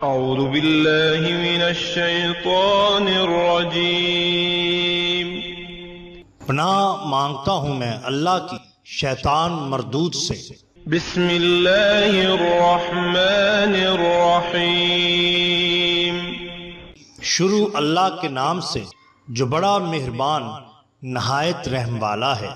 اعوذ باللہ من الشیطان الرجیم۔ پناہ مانگتا ہوں میں اللہ کی شیطان مردود سے۔ بسم اللہ الرحمن الرحیم۔ شروع اللہ کے نام سے جو بڑا مہربان نہایت رحم والا ہے۔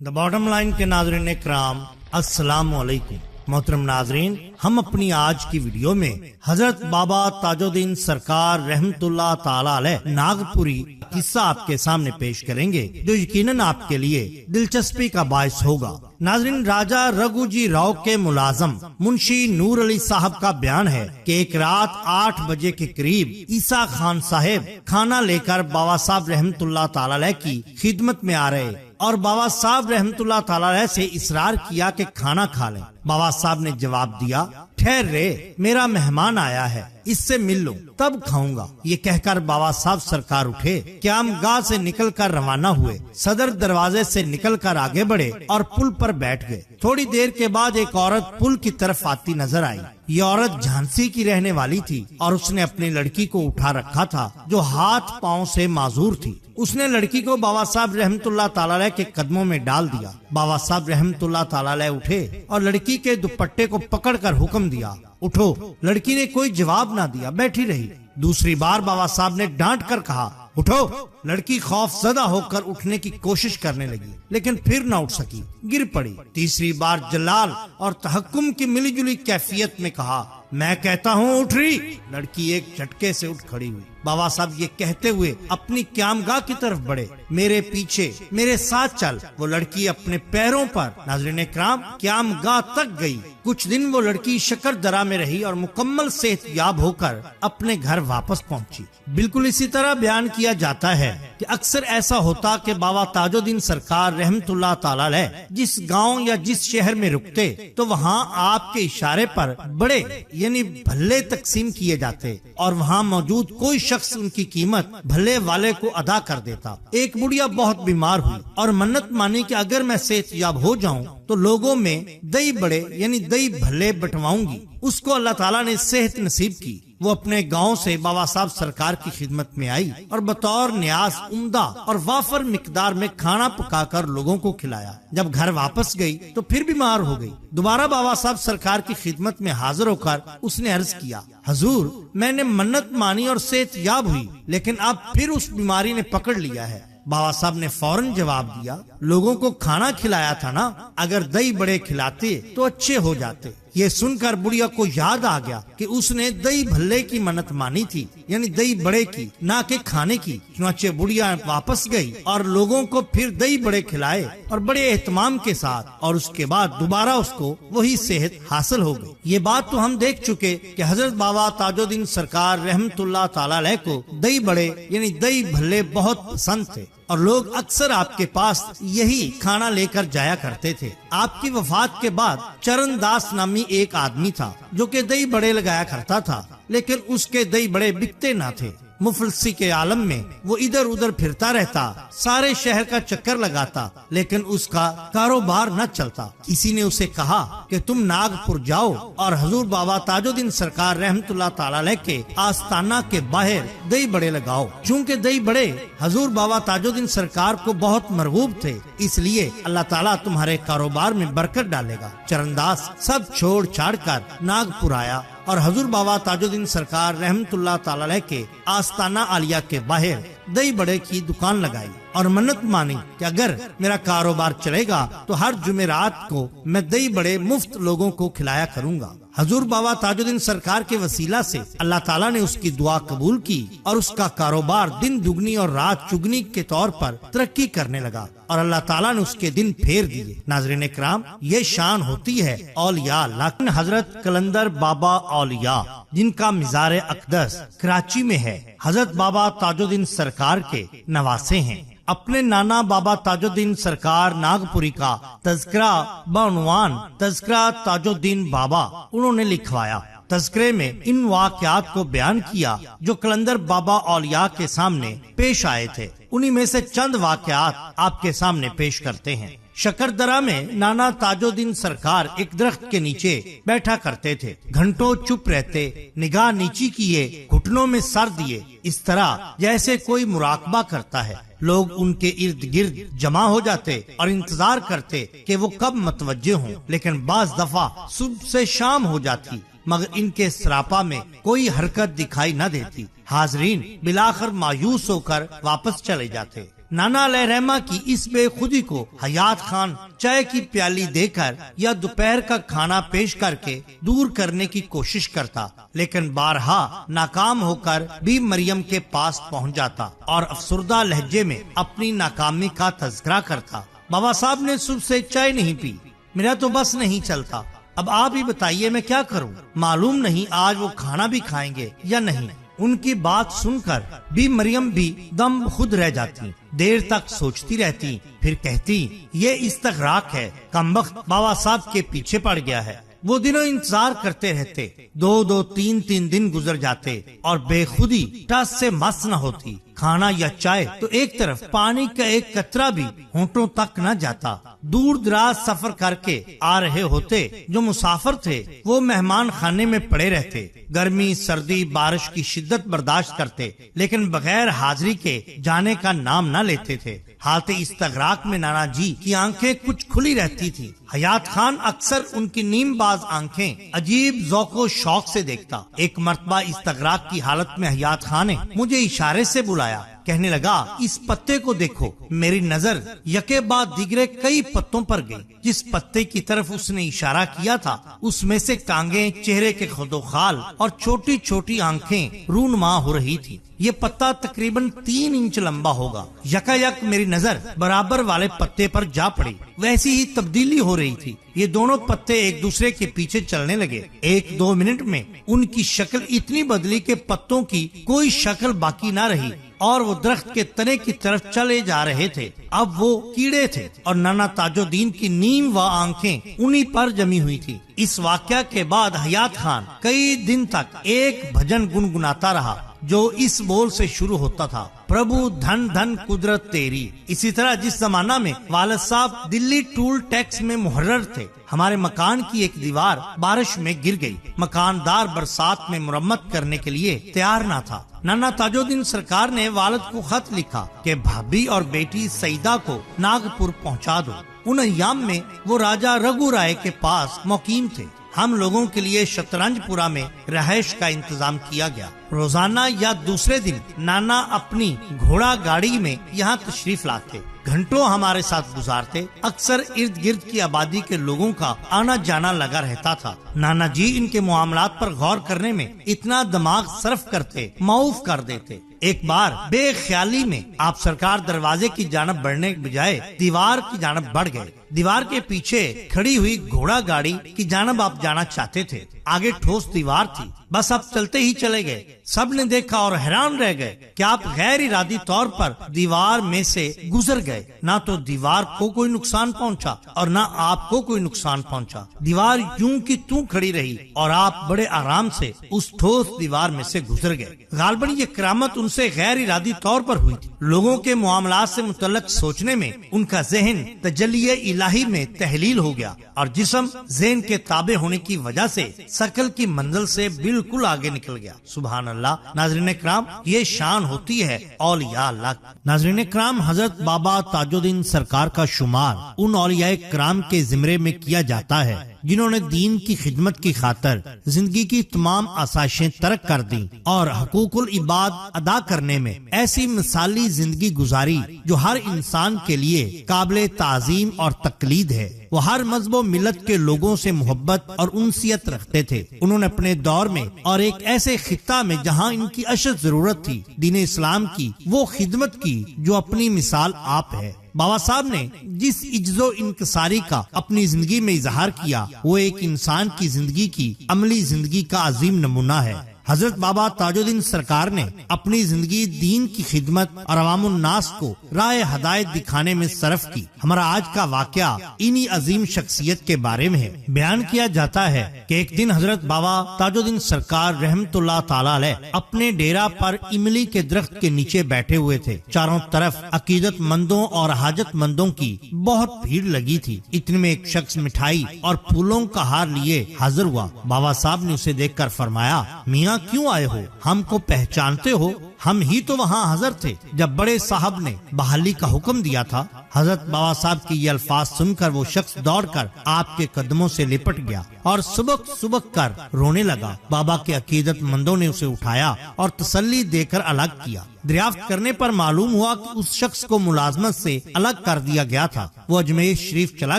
دا باٹم لائن کے ناظرین اکرام، السلام علیکم۔ محترم ناظرین، ہم اپنی آج کی ویڈیو میں حضرت بابا تاج الدین سرکار رحمت اللہ تعالی علیہ ناگپوری قصہ آپ کے سامنے پیش کریں گے جو یقیناً آپ کے لیے دلچسپی کا باعث ہوگا۔ ناظرین، راجہ رگھو جی راؤ کے ملازم منشی نور علی صاحب کا بیان ہے کہ ایک رات 8 بجے کے قریب عیسیٰ خان صاحب کھانا لے کر بابا صاحب رحمت اللہ تعالی علیہ کی خدمت میں آ رہے اور بابا صاحب رحمت اللہ تعالی علیہ سے اصرار کیا کہ کھانا کھا لیں۔ بابا صاحب نے جواب دیا، ٹھہر رے، میرا مہمان آیا ہے، اس سے مل لوں تب کھاؤں گا۔ یہ کہہ کر بابا صاحب سرکار اٹھے، قیام گاہ سے نکل کر روانہ ہوئے، صدر دروازے سے نکل کر آگے بڑھے اور پل پر بیٹھ گئے۔ تھوڑی دیر کے بعد ایک عورت پل کی طرف آتی نظر آئی۔ یہ عورت جھانسی کی رہنے والی تھی اور اس نے اپنی لڑکی کو اٹھا رکھا تھا جو ہاتھ پاؤں سے معذور تھی۔ اس نے لڑکی کو بابا صاحب رحمت اللہ تعالی علیہ کے قدموں میں ڈال دیا۔ بابا صاحب رحمت اللہ تعالی علیہ اٹھے اور لڑکی کے دوپٹے کو پکڑ کر حکم دیا، اٹھو۔ لڑکی نے کوئی جواب نہ دیا، بیٹھی رہی۔ دوسری بار بابا صاحب نے ڈانٹ کر کہا، اٹھو۔ لڑکی خوف زدہ ہو کر اٹھنے کی کوشش کرنے لگی لیکن پھر نہ اٹھ سکی، گر پڑی۔ تیسری بار جلال اور تحکم کی ملی جلی کیفیت میں کہا، میں کہتا ہوں اٹھ رہی۔ لڑکی ایک جھٹکے سے اٹھ کھڑی ہوئی۔ بابا صاحب یہ کہتے ہوئے اپنی قیام گاہ کی طرف بڑھے، میرے پیچھے، میرے ساتھ چل۔ وہ لڑکی اپنے پیروں پر ناظرین اکرام قیام گاہ تک گئی۔ کچھ دن وہ لڑکی شکر درہ میں رہی اور مکمل صحت یاب ہو کر اپنے گھر واپس پہنچی۔ بالکل اسی طرح بیان کیا جاتا ہے کہ اکثر ایسا ہوتا کہ بابا تاج الدین سرکار رحمت اللہ تعالی علیہ جس گاؤں یا جس شہر میں رکتے تو وہاں آپ کے اشارے پر بڑے یعنی بھلے تقسیم کیے جاتے اور وہاں موجود کوئی شخص ان کی قیمت بھلے والے کو ادا کر دیتا۔ ایک بڑھیا بہت بیمار ہوئی اور منت مانی کہ اگر میں صحت یاب ہو جاؤں تو لوگوں میں دئی بڑے یعنی دئی بھلے بٹواؤں گی۔ اس کو اللہ تعالیٰ نے صحت نصیب کی۔ وہ اپنے گاؤں سے بابا صاحب سرکار کی خدمت میں آئی اور بطور نیاز عمدہ اور وافر مقدار میں کھانا پکا کر لوگوں کو کھلایا۔ جب گھر واپس گئی تو پھر بیمار ہو گئی۔ دوبارہ بابا صاحب سرکار کی خدمت میں حاضر ہو کر اس نے عرض کیا، حضور، میں نے منت مانی اور صحت یاب ہوئی لیکن اب پھر اس بیماری نے پکڑ لیا ہے۔ بابا صاحب نے فوراً جواب دیا، لوگوں کو کھانا کھلایا تھا نا، اگر دہی بڑے کھلاتے تو اچھے ہو جاتے۔ یہ سن کر بڑھیا کو یاد آ گیا کہ اس نے دہی بھلے کی منت مانی تھی یعنی دہی بڑے کی، نہ کہ کھانے کی۔ چنانچہ بڑھیا واپس گئی اور لوگوں کو پھر دہی بڑے کھلائے اور بڑے اہتمام کے ساتھ، اور اس کے بعد دوبارہ اس کو وہی صحت حاصل ہو گئی۔ یہ بات تو ہم دیکھ چکے کہ حضرت بابا تاج الدین سرکار رحمت اللہ تعالی علیہ کو دہی بڑے یعنی دہی بھلے بہت پسند تھے اور لوگ اکثر آپ کے پاس یہی کھانا لے کر جایا کرتے تھے۔ آپ کی وفات کے بعد چرن داس نامی ایک آدمی تھا جو کہ دہی بڑے لگایا کرتا تھا لیکن اس کے دہی بڑے بکتے نہ تھے۔ مفلسی کے عالم میں وہ ادھر ادھر پھرتا رہتا، سارے شہر کا چکر لگاتا لیکن اس کا کاروبار نہ چلتا۔ کسی نے اسے کہا کہ تم ناگپور جاؤ اور حضور بابا تاج الدین سرکار رحمت اللہ تعالی علیہ کے آستانہ کے باہر دہی بڑے لگاؤ۔ چونکہ دہی بڑے حضور بابا تاج الدین سرکار کو بہت مرغوب تھے، اس لیے اللہ تعالیٰ تمہارے کاروبار میں برکت ڈالے گا۔ چرن داس سب چھوڑ چھاڑ کر ناگپور آیا اور حضور بابا تاج الدین سرکار رحمت اللہ تعالی علیہ کے آستانہ عالیہ کے باہر دہی بڑے کی دکان لگائی اور منت مانی کہ اگر میرا کاروبار چلے گا تو ہر جمعرات کو میں دہی بڑے مفت لوگوں کو کھلایا کروں گا۔ حضور بابا تاج الدین سرکار کے وسیلہ سے اللہ تعالیٰ نے اس کی دعا قبول کی اور اس کا کاروبار دن دگنی اور رات چگنی کے طور پر ترقی کرنے لگا اور اللہ تعالیٰ نے اس کے دن پھیر دیے۔ ناظرین اکرام، یہ شان ہوتی ہے اولیاء اللہ۔ حضرت قلندر بابا اولیاء جن کا مزار اقدس کراچی میں ہے، حضرت بابا تاج الدین سرکار کے نواسے ہیں۔ اپنے نانا بابا تاج الدین سرکار ناگپوری کا تذکرہ بعنوان تذکرہ تاج الدین بابا انہوں نے لکھوایا۔ تذکرے میں ان واقعات کو بیان کیا جو قلندر بابا اولیاء کے سامنے پیش آئے تھے۔ انہی میں سے چند واقعات آپ کے سامنے پیش کرتے ہیں۔ شکردرہ میں نانا تاج الدین سرکار ایک درخت کے نیچے بیٹھا کرتے تھے. گھنٹوں چپ رہتے، نگاہ نیچی کیے، گھٹنوں میں سر دیے، اس طرح جیسے کوئی مراقبہ کرتا ہے. لوگ ان کے ارد گرد جمع ہو جاتے اور انتظار کرتے کہ وہ کب متوجہ ہوں، لیکن بعض دفعہ صبح سے شام ہو جاتی مگر ان کے سراپا میں کوئی حرکت دکھائی نہ دیتی. حاضرین بالآخر مایوس ہو کر واپس چلے جاتے. نانا علیہ رحمہ کی اس بے خودی کو حیات خان چائے کی پیالی دے کر یا دوپہر کا کھانا پیش کر کے دور کرنے کی کوشش کرتا، لیکن بارہا ناکام ہو کر بھی مریم کے پاس پہنچ جاتا اور افسردہ لہجے میں اپنی ناکامی کا تذکرہ کرتا. بابا صاحب نے صبح سے چائے نہیں پی، میرا تو بس نہیں چلتا، اب آپ ہی بتائیے میں کیا کروں، معلوم نہیں آج وہ کھانا بھی کھائیں گے یا نہیں. ان کی بات سن کر بھی مریم بھی دم خود رہ جاتی، دیر تک سوچتی رہتی، پھر کہتی یہ استغراق ہے، کمبخت بابا صاحب کے پیچھے پڑ گیا ہے. وہ دنوں انتظار کرتے رہتے، دو تین دن گزر جاتے اور بے خودی ٹس سے مس نہ ہوتی. کھانا یا چائے تو ایک طرف، پانی کا ایک قطرہ بھی ہونٹوں تک نہ جاتا. دور دراز سفر کر کے آ رہے ہوتے جو مسافر تھے وہ مہمان خانے میں پڑے رہتے، گرمی سردی بارش کی شدت برداشت کرتے، لیکن بغیر حاضری کے جانے کا نام نہ لیتے تھے. حالت استغراق میں نانا جی کی آنکھیں کچھ کھلی رہتی تھی. حیات خان اکثر ان کی نیم باز آنکھیں عجیب ذوق و شوق سے دیکھتا. ایک مرتبہ استغراق کی حالت میں حیات خان نے مجھے اشارے سے بلایا، کہنے لگا اس پتے کو دیکھو. میری نظر یکے بعد دیگرے کئی پتوں پر گئی. جس پتے کی طرف اس نے اشارہ کیا تھا اس میں سے ٹانگیں، چہرے کے خد و خال اور چھوٹی چھوٹی آنکھیں رونما ہو رہی تھی. یہ پتا تقریباً 3 انچ لمبا ہوگا. یکا یک میری نظر برابر والے پتے پر جا پڑی، ویسی ہی تبدیلی ہو رہی تھی. یہ دونوں پتے ایک دوسرے کے پیچھے چلنے لگے. 1-2 منٹ میں ان کی شکل اتنی بدلی کہ پتوں کی کوئی شکل باقی نہ رہی اور وہ درخت کے تنے کی طرف چلے جا رہے تھے. اب وہ کیڑے تھے اور نانا تاج الدین کی نیم و آنکھیں انہی پر جمی ہوئی تھی. اس واقعہ کے بعد حیات خان کئی دن تک ایک بھجن گنگناتا رہا جو اس بول سے شروع ہوتا تھا، پربھو دھن دھن قدرت تیری. اسی طرح جس زمانہ میں والد صاحب دلی ٹول ٹیکس میں محرر تھے، ہمارے مکان کی ایک دیوار بارش میں گر گئی. مکاندار برسات میں مرمت کرنے کے لیے تیار نہ تھا. نانا تاج الدین سرکار نے والد کو خط لکھا کہ بھابھی اور بیٹی سعیدہ کو ناگپور پہنچا دو. ان ایام میں وہ راجہ رگو رائے کے پاس مقیم تھے. ہم لوگوں کے لیے شطرنج پورا میں رہائش کا انتظام کیا گیا. روزانہ یا دوسرے دن نانا اپنی گھوڑا گاڑی میں یہاں تشریف لاتے، گھنٹوں ہمارے ساتھ گزارتے. اکثر ارد گرد کی آبادی کے لوگوں کا آنا جانا لگا رہتا تھا. نانا جی ان کے معاملات پر غور کرنے میں اتنا دماغ صرف کرتے، معاف کر دیتے. ایک بار بے خیالی میں آپ سرکار دروازے کی جانب بڑھنے کے بجائے دیوار کی جانب بڑھ گئے. دیوار کے پیچھے کھڑی ہوئی گھوڑا گاڑی کی جانب آپ جانا چاہتے تھے. آگے ٹھوس دیوار تھی، بس آپ چلتے ہی چلے گئے. سب نے دیکھا اور حیران رہ گئے کہ آپ غیر ارادی طور پر دیوار میں سے گزر گئے. نہ تو دیوار کو کوئی نقصان پہنچا اور نہ آپ کو کوئی نقصان پہنچا. دیوار یوں کی توں کھڑی رہی اور آپ بڑے آرام سے اس ٹھوس دیوار میں سے گزر گئے. غالباً یہ کرامت ان سے غیر ارادی طور پر ہوئی تھی. لوگوں کے معاملات سے متعلق سوچنے میں ان کا ذہن تجلی الہی میں تحلیل ہو گیا اور جسم ذہن کے تابع ہونے کی وجہ سے شکل کی منزل سے بالکل آگے نکل گیا. سبحان اللہ. ناظرین کرام، یہ شان ہوتی ہے اولیاء اللہ. ناظرین کرام، حضرت بابا تاج الدین سرکار کا شمار ان اولیاء کرام کے زمرے میں کیا جاتا ہے جنہوں نے دین کی خدمت کی خاطر زندگی کی تمام آسائشیں ترک کر دیں اور حقوق العباد ادا کرنے میں ایسی مثالی زندگی گزاری جو ہر انسان کے لیے قابل تعظیم اور تقلید ہے. وہ ہر مذہب و ملت کے لوگوں سے محبت اور انسیت رکھتے تھے. انہوں نے اپنے دور میں اور ایک ایسے خطہ میں جہاں ان کی اشد ضرورت تھی، دین اسلام کی وہ خدمت کی جو اپنی مثال آپ ہے. بابا صاحب نے جس عجز و انکساری کا اپنی زندگی میں اظہار کیا وہ ایک انسان کی زندگی کی عملی زندگی کا عظیم نمونہ ہے. حضرت بابا تاج الدین سرکار نے اپنی زندگی دین کی خدمت اور عوام الناس کو راہ ہدایت دکھانے میں صرف کی۔ ہمارا آج کا واقعہ انہی عظیم شخصیت کے بارے میں ہے۔ بیان کیا جاتا ہے کہ ایک دن حضرت بابا تاج الدین سرکار رحمت اللہ تعالی علیہ اپنے ڈیرا پر املی کے درخت کے نیچے بیٹھے ہوئے تھے۔ چاروں طرف عقیدت مندوں اور حاجت مندوں کی بہت بھیڑ لگی تھی۔ اتنے میں ایک شخص مٹھائی اور پھولوں کا ہار لیے حاضر ہوا۔ بابا صاحب نے اسے دیکھ کر فرمایا، میاں کیوں آئے ہو؟ ہم کو پہچانتے ہو؟ ہم ہی تو وہاں حاضر تھے جب بڑے صاحب نے بحالی کا حکم دیا تھا۔ حضرت بابا صاحب کے یہ الفاظ سن کر وہ شخص دوڑ کر آپ کے قدموں سے لپٹ گیا اور سبک کر رونے لگا۔ بابا کے عقیدت مندوں نے اسے اٹھایا اور تسلی دے کر الگ کیا۔ دریافت کرنے پر معلوم ہوا کہ اس شخص کو ملازمت سے الگ کر دیا گیا تھا۔ وہ اجمیر شریف چلا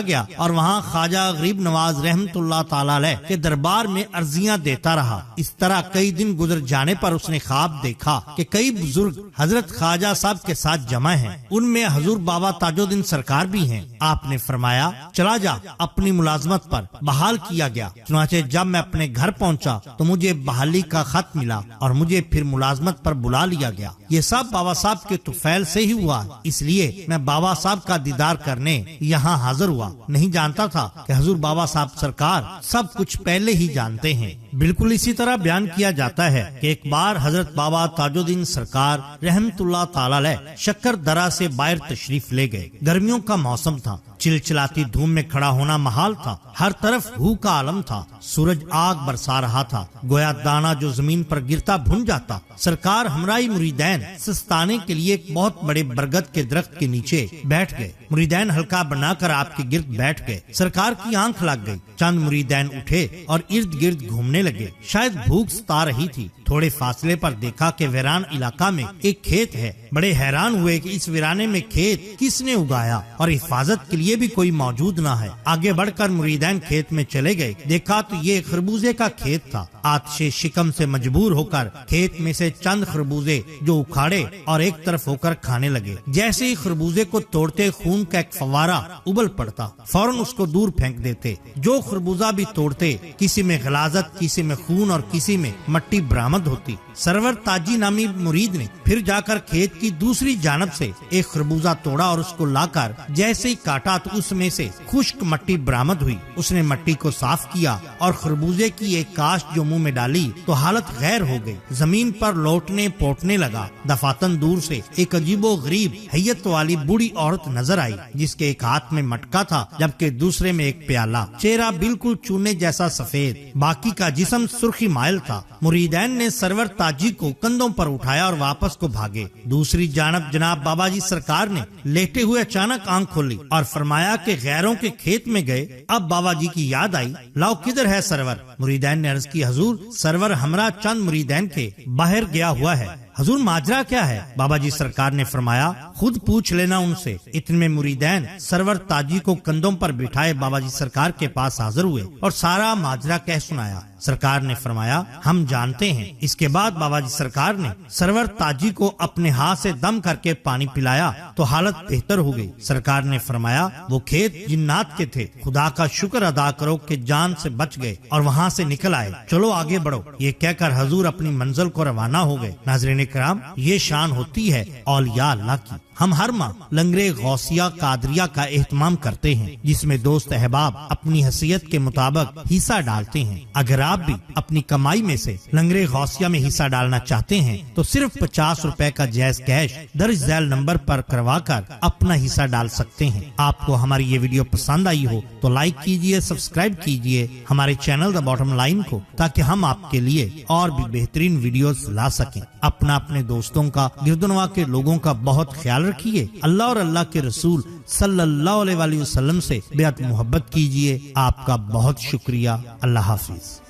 گیا اور وہاں خواجہ غریب نواز رحمت اللہ تعالی علیہ کے دربار میں عرضیاں دیتا رہا۔ اس طرح کئی دن گزر جانے پر اس نے خواب دیکھا کہ کئی بزرگ حضرت خواجہ صاحب کے ساتھ جمع ہیں، ان میں حضور بابا تاج الدین سرکار بھی ہیں۔ آپ نے فرمایا، چلا جا، اپنی ملازمت پر بحال کیا گیا۔ چنانچہ جب میں اپنے گھر پہنچا تو مجھے بحالی کا خط ملا اور مجھے پھر ملازمت پر بلا لیا گیا۔ یہ سب بابا صاحب کے طفیل سے ہی ہوا، اس لیے میں بابا صاحب کا دیدار کرنے یہاں حاضر ہوا۔ نہیں جانتا تھا کہ حضور بابا صاحب سرکار سب کچھ پہلے ہی جانتے ہیں۔ بالکل اسی طرح بیان کیا جاتا ہے کہ ایک بار حضرت بابا تاج الدین سرکار رحمت اللہ تعالی علیہ شکر درہ سے باہر تشریف لے گئے۔ گرمیوں کا موسم تھا، چلچلاتی دھوپ میں کھڑا ہونا محال تھا۔ ہر طرف ہو کا عالم تھا، سورج آگ برسا رہا تھا، گویا دانا جو زمین پر گرتا بھن جاتا۔ سرکار ہمراہی مریدین سستانے کے لیے ایک بہت بڑے برگد کے درخت کے نیچے بیٹھ گئے۔ مریدین حلقہ بنا کر آپ کے گرد بیٹھ گئے۔ سرکار کی آنکھ لگ گئی۔ چند مریدین اٹھے اور ارد گرد گھومنے لگے۔ شاید بھوک ستا رہی تھی۔ تھوڑے فاصلے پر دیکھا کہ ویران علاقہ میں ایک کھیت ہے۔ بڑے حیران ہوئے کہ اس ویرانے میں کھیت کس نے اگایا اور حفاظت کے لیے بھی کوئی موجود نہ ہے۔ آگے بڑھ کر مریدین کھیت میں چلے گئے۔ دیکھا تو یہ خربوزے کا کھیت تھا۔ آتش شکم سے مجبور ہو کر کھیت میں سے چند خربوزے جو اکھاڑے اور ایک طرف ہو کر کھانے لگے۔ جیسے ہی خربوزے کو توڑتے خون کا ایک فوارہ ابل پڑتا، فوراً اس کو دور پھینک دیتے۔ جو خربوزہ بھی توڑتے، کسی میں غلاظت، کسی میں خون اور کسی میں مٹی برآمد ہوتی۔ سرور تاجی نامی مرید نے پھر جا کر کھیت کی دوسری جانب سے ایک خربوزہ توڑا اور اس کو لا کر جیسے ہی کاٹا تو اس میں سے خشک مٹی برآمد ہوئی۔ اس نے مٹی کو صاف کیا اور خربوزے کی ایک کاشت جو منہ میں ڈالی تو حالت غیر ہو گئی۔ زمین پر لوٹنے پوٹنے لگا۔ دفاتن دور سے ایک عجیب و غریب حیت والی بوڑھی عورت نظر آئی، جس کے ایک ہاتھ میں مٹکا تھا جبکہ دوسرے میں ایک پیالہ۔ چہرہ بالکل چونے جیسا سفید، باقی کا جسم سرخی مائل تھا۔ مریدین نے سرور تاجی کو کندھوں پر اٹھایا اور واپس کو بھاگے۔ دوسری جانب جناب بابا جی سرکار نے لیٹے ہوئے اچانک آنکھ کھولی اور فرمایا کہ غیروں کے کھیت میں گئے۔ اب بابا جی کی یاد آئی، لاؤ کدھر ہے سرور؟ مریدین نے عرض کی، حضور سرور ہمراہ چند مریدین کے باہر گیا ہوا ہے۔ حضور ماجرا کیا ہے؟ بابا جی سرکار نے فرمایا، خود پوچھ لینا ان سے۔ اتنے میں مریدین سرور تاجی کو کندھوں پر بٹھائے بابا جی سرکار کے پاس حاضر ہوئے اور سارا ماجرا کہہ سنایا۔ سرکار نے فرمایا، ہم جانتے ہیں۔ اس کے بعد بابا جی سرکار نے سرور تاجی کو اپنے ہاتھ سے دم کر کے پانی پلایا تو حالت بہتر ہو گئی۔ سرکار نے فرمایا، وہ کھیت جنات کے تھے، خدا کا شکر ادا کرو کہ جان سے بچ گئے اور وہاں سے نکل آئے، چلو آگے بڑھو۔ یہ کہہ کر حضور اپنی منزل کو روانہ ہو گئے۔ ناظرین کرام، یہ شان ہوتی ہے اولیاء اللہ کی۔ ہم ہر ماہ لنگر غوثیہ قادریہ کا اہتمام کرتے ہیں، جس میں دوست احباب اپنی حیثیت کے مطابق حصہ ڈالتے ہیں۔ اگر آپ بھی اپنی کمائی میں سے لنگر غوثیہ میں حصہ ڈالنا چاہتے ہیں تو صرف 50 روپے کا جائز کیش درج ذیل نمبر پر کروا کر اپنا حصہ ڈال سکتے ہیں۔ آپ کو ہماری یہ ویڈیو پسند آئی ہو تو لائک کیجئے، سبسکرائب کیجئے ہمارے چینل دا باٹم لائن کو، تاکہ ہم آپ کے لیے اور بھی بہترین ویڈیوز لا سکیں۔ اپنے دوستوں کا، گردنوا کے لوگوں کا بہت خیال رکھیے۔ اللہ اور اللہ کے رسول صلی اللہ علیہ وسلم سے بے حد محبت کیجئے۔ آپ کا بہت شکریہ۔ اللہ حافظ۔